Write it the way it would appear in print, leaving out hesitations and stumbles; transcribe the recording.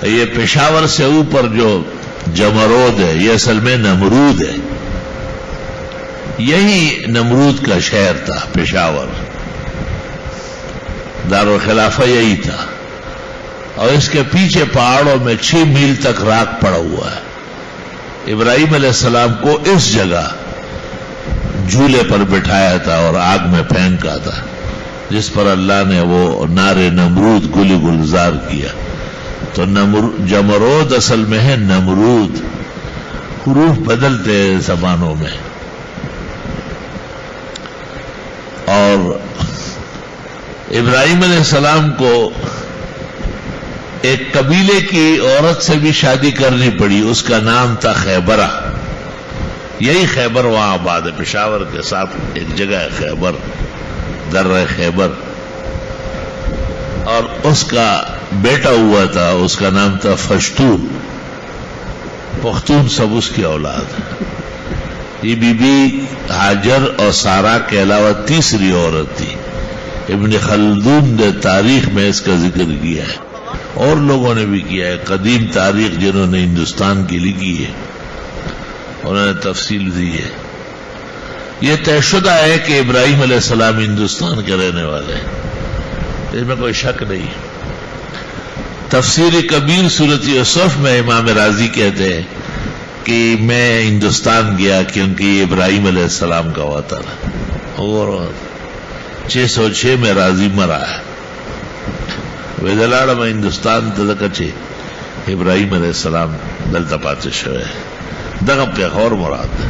یہ پشاور سے اوپر جو جمرود ہے یہ اصل میں نمرود ہے. یہی نمرود کا شہر تھا پشاور، دارالخلافہ یہی تھا. اور اس کے پیچھے پہاڑوں میں 6 میل تک راک پڑا ہوا ہے. ابراہیم علیہ السلام کو اس جگہ جھولے پر بٹھایا تھا اور آگ میں پھینکا تھا، جس پر اللہ نے وہ نار نمرود گل گلزار کیا. تو جمرود اصل میں ہے نمرود. حروف بدلتے زبانوں میں. اور ابراہیم علیہ السلام کو ایک قبیلے کی عورت سے بھی شادی کرنی پڑی، اس کا نام تھا خیبرہ. یہی خیبر وہاں آباد ہے، پشاور کے ساتھ ایک جگہ ہے خیبر، درہ خیبر. اور اس کا بیٹا ہوا تھا، اس کا نام تھا فشتون. پختون سب اس کی اولاد. یہ بی بی ہاجر اور سارا کے علاوہ تیسری عورت تھی. ابن خلدون نے تاریخ میں اس کا ذکر کیا ہے، اور لوگوں نے بھی کیا ہے. قدیم تاریخ جنہوں نے ہندوستان کی لکھی ہے انہوں نے تفصیل دی ہے. یہ طے شدہ ہے کہ ابراہیم علیہ السلام ہندوستان کے رہنے والے ہیں، اس میں کوئی شک نہیں. تفسیر کبیر سورۃ یوسف میں امام رازی کہتے ہیں کہ میں ہندوستان گیا کیونکہ یہ ابراہیم علیہ السلام کا وطن ہے. اور 606 میں رازی مرا ہے. ویدلاڑ میں ہندوستان تلکچے ابراہیم علیہ السلام دلتا پاتے شوئے دغب کے خور مراد ہے.